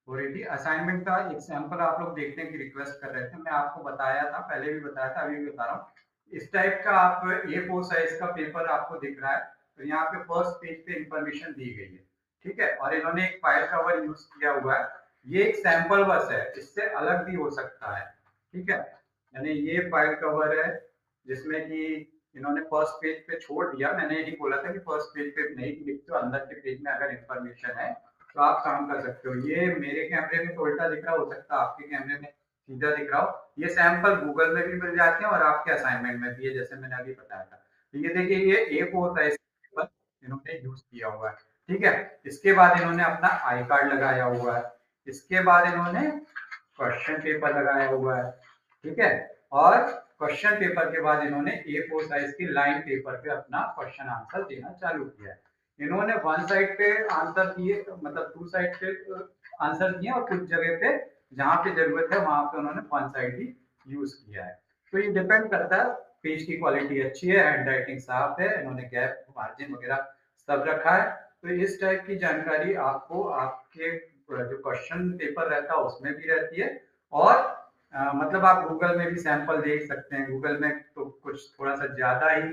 हो रही थी। असाइनमेंट का एग्जाम्पल आप लोग देखने की रिक्वेस्ट कर रहे थे, मैं आपको बताया था, पहले भी बताया था, अभी भी बता रहा हूँ। इस टाइप का आप A4 साइज का पेपर आपको दिख रहा है, तो यहाँ पे फर्स्ट पेज पे इंफॉर्मेशन दी गई है, ठीक है। और इन्होंने एक फाइल कवर यूज किया हुआ है, ये एक सैंपल बस है, इससे अलग भी हो सकता है, ठीक है। यानी ये फाइल कवर है जिसमें कि इन्होंने फर्स्ट पेज पे छोड़ दिया, मैंने यही बोला था कि फर्स्ट पेज पे नहीं लिखते हो, अंदर के पेज में अगर इंफॉर्मेशन है तो आप काम कर सकते हो। ये मेरे कैमरे में तो उल्टा दिख रहा हो सकता है, आपके कैमरे में सीधा दिख रहा हो। ये सैंपल गूगल में भी मिल जाते हैं और आपके असाइनमेंट में भी है, जैसे मैंने अभी बताया था। तो ये देखिए, ये A4 साइज पेपर इन्होंने यूज किया हुआ है, ठीक है। इसके बाद इन्होंने अपना आई कार्ड लगाया हुआ है, इसके बाद इन्होंने क्वेश्चन पेपर लगाया हुआ है, ठीक है। और क्वेश्चन पेपर के बाद इन्होंने A4 साइज की लाइन पेपर पे अपना क्वेश्चन आंसर देना चालू किया है। इन्होंने वन साइड पे आंसर दिए, मतलब टू साइड पे आंसर दिए, और कुछ जगह पे जहां पे जरूरत है वहां पे उन्होंने वन साइड ही यूज किया है। तो ये डिपेंड करता है, पेज की क्वालिटी अच्छी है, हैंड राइटिंग साफ है, इन्होंने गैप मार्जिन वगैरह सब रखा है। तो इस टाइप की जानकारी आपको आपके जो क्वेश्चन पेपर रहता है उसमें भी रहती है। और मतलब आप गूगल में भी सैंपल देख सकते हैं, गूगल में तो कुछ थोड़ा सा ज्यादा ही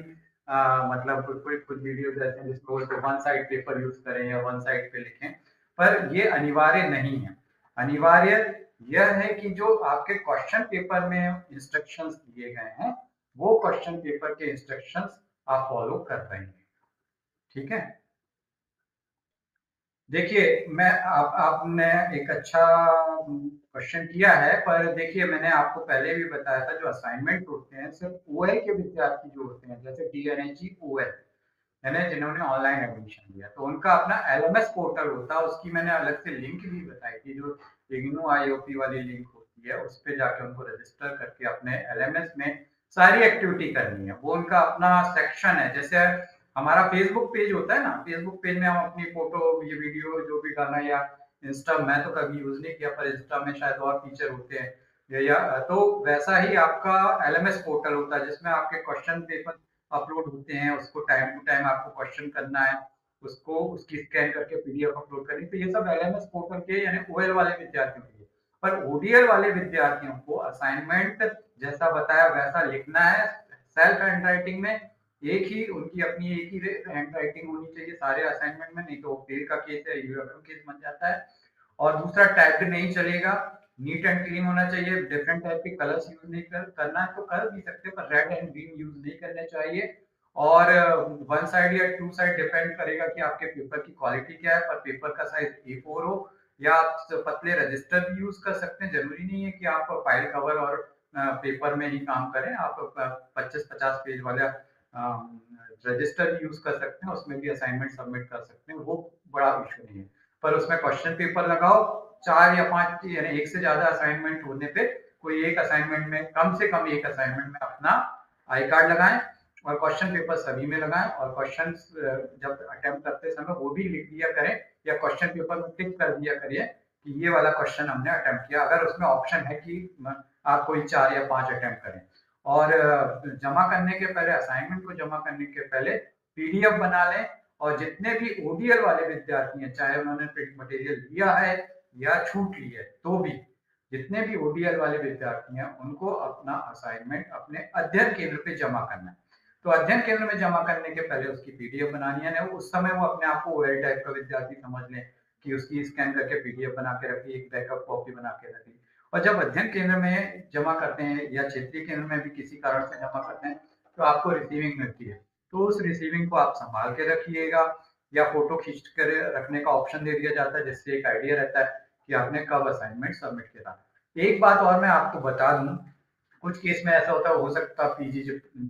मतलब कुछ कुछ वीडियोज रहते हैं जिसमें बोलते वन साइड पेपर यूज करें या वन साइड पे लिखें, पर ये अनिवार्य नहीं है। अनिवार्य यह है कि जो आपके क्वेश्चन पेपर में इंस्ट्रक्शंस दिए गए हैं, वो क्वेश्चन पेपर के इंस्ट्रक्शंस आप फॉलो कर रहे हैं, ठीक है। देखिए, मैं आप आपने एक अच्छा क्वेश्चन किया है, पर देखिए मैंने आपको पहले भी बताया था, जो असाइनमेंट होते हैं सिर्फ ओएल के विद्यार्थी जो होते हैं, जैसे DNHE ओएल, यानी जिन्होंने ऑनलाइन एडमिशन लिया, तो उनका अपना एलएमएस पोर्टल होता है, उसकी मैंने अलग से लिंक भी बताई थी, जो इग्नू आईओपी वाली लिंक होती है, उस पे जाके उनको रजिस्टर करके अपने एलएमएस में सारी एक्टिविटी करनी है। वो उनका अपना सेक्शन है, जैसे हमारा फेसबुक पेज होता है ना, फेसबुक पेज में हम अपनी फोटो, ये वीडियो जो भी डालना, या इंस्टा, मैं तो कभी यूज नहीं किया, पर इंस्टा में शायद और फीचर होते हैं, या तो वैसा ही आपका एलएमएस पोर्टल होता है, जिसमें आपके क्वेश्चन पेपर अपलोड होते हैं, उसको टाइम टू टाइम आपको क्वेश्चन करना है, उसको उसकी स्कैन करके पीडीएफ अपलोड करनी। तो ये सब एलएमएस पोर्टल के, यानी ओएल वाले विद्यार्थियों के लिए। पर ओडीएल वाले विद्यार्थियों को असाइनमेंट जैसा बताया वैसा लिखना है, सेल्फ हैंड राइटिंग में, एक ही उनकी अपनी एक ही हैंड राइटिंग होनी चाहिए सारे असाइनमेंट में, नहीं तो फेल का केस है, यूएफएम केस बन जाता है। और दूसरा, टाइप्ड नहीं चलेगा, नीट एंड क्लीन होना चाहिए, डिफरेंट टाइप के कलर्स यूज नहीं करना है तो कर भी सकते हैं, पर रेड एंड ग्रीन यूज नहीं करने चाहिए। और वन साइड या टू साइड डिपेंड करेगा कि आपके पेपर की क्वालिटी क्या है, पर पेपर का साइज A4 हो, या आप पतले रजिस्टर भी यूज कर सकते हैं, जरूरी नहीं है कि आप फाइल कवर और पेपर में ही काम करें, आप 25-50 पेज वाला रजिस्टर भी यूज कर सकते हैं, उसमें भी असाइनमेंट सबमिट कर सकते हैं, वो बड़ा इशू नहीं है। पर उसमें क्वेश्चन पेपर लगाओ, 4 या 5, यानी एक से ज्यादा असाइनमेंट होने पे कोई एक असाइनमेंट में, कम से कम एक असाइनमेंट में अपना आई कार्ड लगाएं, और क्वेश्चन पेपर सभी में लगाएं, और क्वेश्चन जब अटेम्प्ट करते समय वो भी लिख दिया करें, या क्वेश्चन पेपर में टिक कर दिया करिए कि ये वाला क्वेश्चन हमने अटेम्प्ट किया, अगर उसमें ऑप्शन है कि आप कोई 4 या 5 अटेम्प्ट करें। और जमा करने के पहले, असाइनमेंट को जमा करने के पहले पीडीएफ बना लें, और जितने भी ओडीएल वाले विद्यार्थी हैं, चाहे उन्होंने प्रिंट मटेरियल लिया है या छूट ली है, तो भी जितने भी ओडीएल वाले विद्यार्थी हैं उनको अपना असाइनमेंट अपने अध्ययन केंद्र पे जमा करना है। तो अध्ययन केंद्र में जमा करने के पहले उसकी पीडीएफ बनानी है, उस समय वो अपने आप को ओएल टाइप का विद्यार्थी समझ लें कि उसकी स्कैन करके पीडीएफ बना के रखी, एक बैकअप कॉपी बना के रखी। और जब अध्ययन केंद्र में जमा करते हैं, या क्षेत्रीय केंद्र में भी किसी कारण से जमा करते हैं, तो आपको रिसीविंग मिलती है, तो उस रिसीविंग को आप संभाल के रखिएगा, या फोटो खींच कर रखने का ऑप्शन दे दिया जाता है, जिससे एक आइडिया रहता है कि आपने कब असाइनमेंट सबमिट किया। एक बात और मैं आपको बता दूं, कुछ केस में ऐसा होता है, हो सकता है पीजी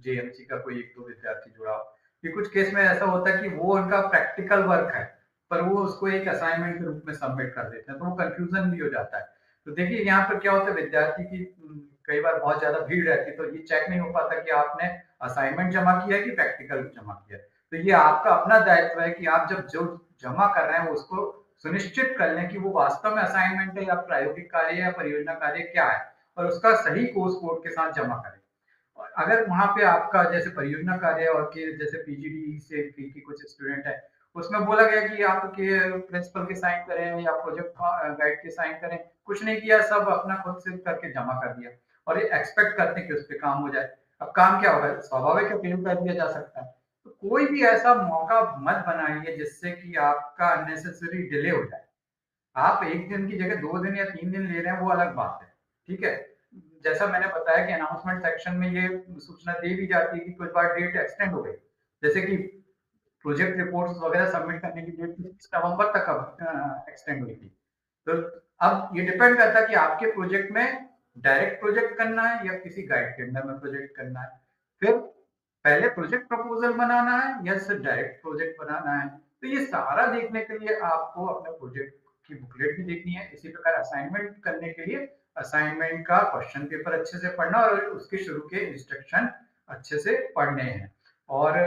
जेएमसी का कोई एक दो विद्यार्थी जुड़ा हो, कि कुछ केस में ऐसा होता है कि वो उनका प्रैक्टिकल वर्क है, पर वो उसको एक असाइनमेंट के रूप में सबमिट कर देते हैं, तो वो कंफ्यूजन भी हो जाता है। तो देखिए यहाँ पर क्या होता है, विद्यार्थी की कई बार बहुत ज्यादा भीड़ रहती है, तो ये चेक नहीं हो पाता कि आपने असाइनमेंट जमा किया है कि प्रैक्टिकल जमा किया है। तो ये आपका अपना दायित्व है कि आप जब जो जमा कर रहे हैं उसको सुनिश्चित कर लें कि वो वास्तव में असाइनमेंट है, या प्रायोगिक कार्य या परियोजना कार्य क्या है, और उसका सही कोर्स कोड के साथ जमा करें। और अगर वहां पे आपका जैसे परियोजना कार्य, और के जैसे पीजीडी से की कुछ स्टूडेंट है, उसमें बोला गया कि आपके प्रिंसिपल के साइन करें या प्रोजेक्ट गाइड के साइन करें, कुछ नहीं किया, सब अपना खुद से करके जमा कर दिया और ये एक्सपेक्ट करते हैं कि उस पे काम हो जाए। अब काम क्या होगा? स्वाभाविक है, फेल कर दिया जा सकता है। तो कोई भी ऐसा मौका मत बनाइए जिससे कि आपका अननेसेसरी डिले हो जाए। आप 1 दिन की जगह 2 दिन या 3 दिन ले रहे हैं, वो अलग बात है, ठीक है? जैसा मैंने बताया कि अनाउंसमेंट सेक्शन में ये सूचना दे दी जाती है कि कुछ बार डेट एक्सटेंड हो गई। जैसे कि प्रोजेक्ट रिपोर्ट्स वगैरह सबमिट करने की डेट 30 नवंबर तक अब एक्सटेंड हुई थी। तो अब ये डिपेंड करता है कि आपके प्रोजेक्ट में डायरेक्ट प्रोजेक्ट करना है या किसी गाइड के अंडर में प्रोजेक्ट करना है। फिर पहले प्रोजेक्ट प्रपोजल बनाना है या सिर्फ डायरेक्ट प्रोजेक्ट बनाना है। तो ये सारा देखने के लिए आपको अपने प्रोजेक्ट की बुकलेट भी देखनी है। इसी प्रकार असाइनमेंट करने के लिए असाइनमेंट का क्वेश्चन पेपर अच्छे से पढ़ना और उसके शुरू के इंस्ट्रक्शन अच्छे से पढ़ने हैं। और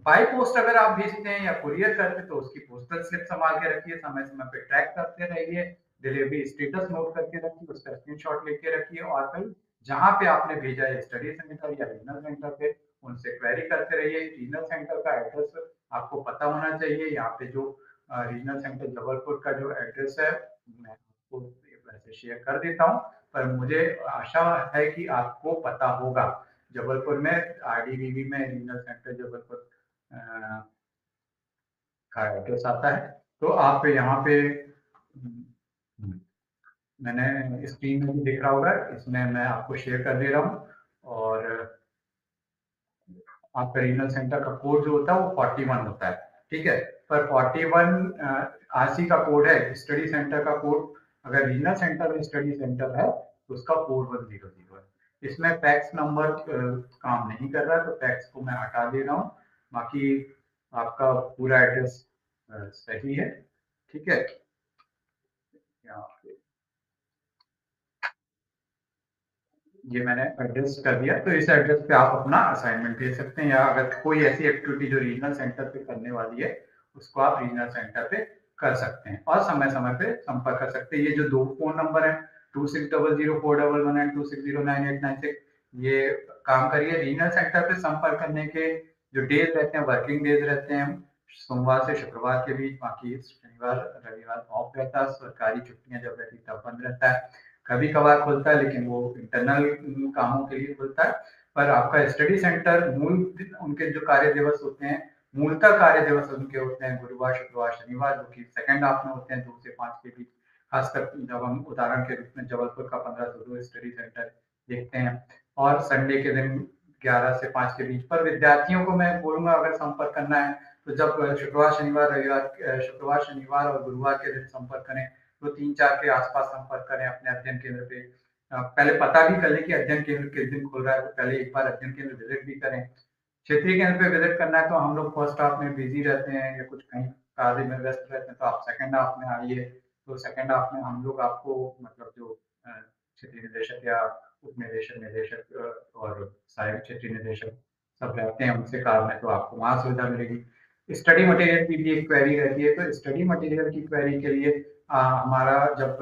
बाय पोस्ट अगर आप भेजते हैं या कुरियर करते हैं तो उसकी पोस्टल स्लिप संभाल के रखिए, समय समय पे ट्रैक करते रहिए, डिलीवरी स्टेटस नोट करके रखिए, उसका स्क्रीनशॉट लेके रखिए और फिर जहाँ पे आपने भेजा है स्टडी सेंटर या रीजनल सेंटर पे उनसे क्वेरी करते रहिए। रीजनल सेंटर का एड्रेस आपको पता होना चाहिए। यहाँ पे जो रीजनल सेंटर जबलपुर का जो एड्रेस है मैं आपको वैसे शेयर कर देता हूँ, पर मुझे आशा है कि आपको पता होगा। जबलपुर में आरडीवीबी में रीजनल सेंटर जबलपुर का एड्रेस आता है। तो आप यहाँ पे मैंने स्क्रीन में भी दिख रहा होगा, इसमें मैं आपको शेयर कर दे रहा हूँ। और आपका रीजनल सेंटर का कोड जो होता है वो 41 होता है, ठीक है? पर 41 आरसी का कोड है। स्टडी सेंटर का कोड अगर रीजनल सेंटर में स्टडी सेंटर है तो उसका कोड 100 है। इसमें फैक्स नंबर काम नहीं कर रहा है, तो फैक्स को मैं हटा दे रहा हूँ। बाकी आपका पूरा एड्रेस सही है, ठीक है? यहाँ पे ये मैंने एड्रेस कर दिया, तो इस एड्रेस पे आप अपना असाइनमेंट भेज सकते हैं, या अगर कोई ऐसी एक्टिविटी जो रीजनल सेंटर पे करने वाली है उसको आप रीजनल सेंटर पे कर सकते हैं और समय समय पे संपर्क कर सकते हैं। ये जो 2 फोन नंबर है 26004111 एंड 26098896, ये काम करिए। रीजनल सेंटर पे संपर्क करने के जो डेज रहते हैं, वर्किंग डेज रहते हैं, सोमवार से शुक्रवार के बीच, बाकी शनिवार रविवार ऑफ रहता है। सरकारी छुट्टियां जब रहती तब बंद रहता है। कभी कभार खुलता है लेकिन वो इंटरनल कामों के लिए खुलता है। पर आपका स्टडी सेंटर मूल उनके जो कार्य दिवस होते हैं, मूलतः कार्य दिवस उनके होते हैं गुरुवार शुक्रवार शनिवार, जो कि सेकंड हाफ में होते हैं 2 से 5 के बीच। खासकर जब हम उदाहरण के रूप में जबलपुर का 15 से 2 स्टडी सेंटर देखते हैं, और संडे के दिन 11 से 5 के बीच। पर विद्यार्थियों को मैं बोलूंगा अगर संपर्क करना है तो जब शुक्रवार शनिवार रविवार, शुक्रवार शनिवार और गुरुवार के दिन संपर्क करें, तो 3-4 के आसपास संपर्क करें अपने अध्ययन केंद्र पे। पहले पता भी कर लें कि अध्ययन केंद्र किस दिन खुल रहा है, तो पहले एक बार अध्ययन केंद्र विजिट भी करें। क्षेत्रीय केंद्र पे विजिट करना है तो हम लोग फर्स्ट हाफ में बिजी रहते हैं या कुछ कहीं कार्य में व्यस्त रहते हैं, तो आप सेकंड हाफ में आइए। तो सेकंड हाफ में हम लोग आपको मतलब जो क्षेत्रीय निदेशक या उप निदेशक निदेशक और सहायक क्षेत्रीय निदेशक सब रहते हैं, उनसे काम है तो आपको वहाँ सुविधा मिलेगी। स्टडी मटेरियल की भी एक क्वेरी रहती है, तो स्टडी मटेरियल की क्वेरी के लिए हमारा जब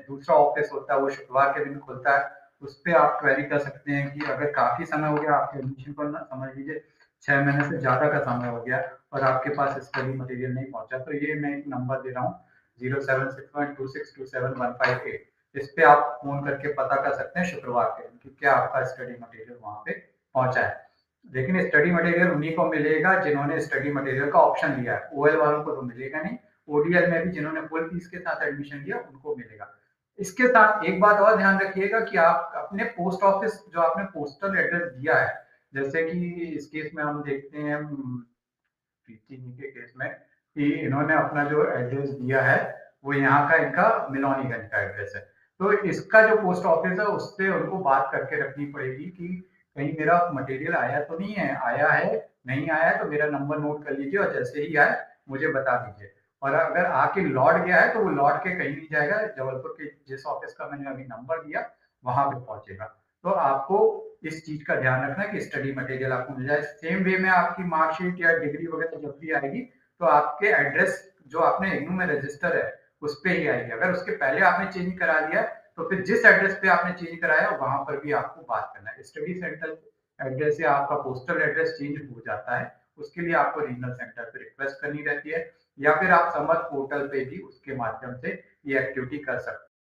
दूसरा ऑफिस होता है वो शुक्रवार के दिन खुलता है। उस पे आप क्वेरी कर सकते हैं कि अगर काफी समय हो गया आपके एडमिशन को, ना समझ लीजिए 6 महीने से ज्यादा का समय हो गया और आपके पास स्टडी मटेरियल नहीं पहुंचा, तो ये मैं एक नंबर दे रहा हूँ 076126271558। इस पे आप फोन करके पता कर सकते हैं शुक्रवार के दिन कि क्या आपका स्टडी मटेरियल वहां पे पहुंचा है। लेकिन स्टडी मटेरियल उन्हीं को मिलेगा जिन्होंने स्टडी मटेरियल का ऑप्शन लिया है, ओएल वालों को तो मिलेगा नहीं। ओडीएल में भी जिन्होंने फुल फीस के साथ एडमिशन लिया उनको मिलेगा। इसके साथ एक बात और ध्यान रखिएगा कि आप अपने पोस्ट ऑफिस जो आपने पोस्टल एड्रेस दिया है, जैसे कि इस केस में हम देखते हैं प्रीति जी के केस में कि इन्होंने अपना जो एड्रेस दिया है वो यहाँ का इनका मिलौनीगंज का एड्रेस है। तो इसका जो पोस्ट ऑफिस है उससे उनको बात करके रखनी पड़ेगी कि कहीं मेरा मटेरियल आया तो नहीं है, आया है नहीं आया है तो मेरा नंबर नोट कर लीजिए और जैसे ही आए मुझे बता दीजिए। और अगर आके लौट गया है तो वो लौट के कहीं नहीं जाएगा, जबलपुर के जिस ऑफिस का मैंने अभी नंबर दिया वहां पे पहुंचेगा। तो आपको इस चीज का ध्यान रखना कि स्टडी मटेरियल आपको मिल जाए। सेम वे में आपकी मार्कशीट या डिग्री वगैरह जब भी आएगी तो आपके एड्रेस जो आपने इग्नू में रजिस्टर है उस पे ही आएगी। अगर उसके पहले आपने चेंज करा लिया तो फिर जिस एड्रेस पे आपने चेंज कराया वहां पर भी आपको बात करना है। स्टडी सेंटर एड्रेस या आपका पोस्टल एड्रेस चेंज हो जाता है, उसके लिए आपको रीजनल सेंटर पे रिक्वेस्ट करनी रहती है या फिर आप समर पोर्टल पे भी उसके माध्यम से ये एक्टिविटी कर सकते हैं।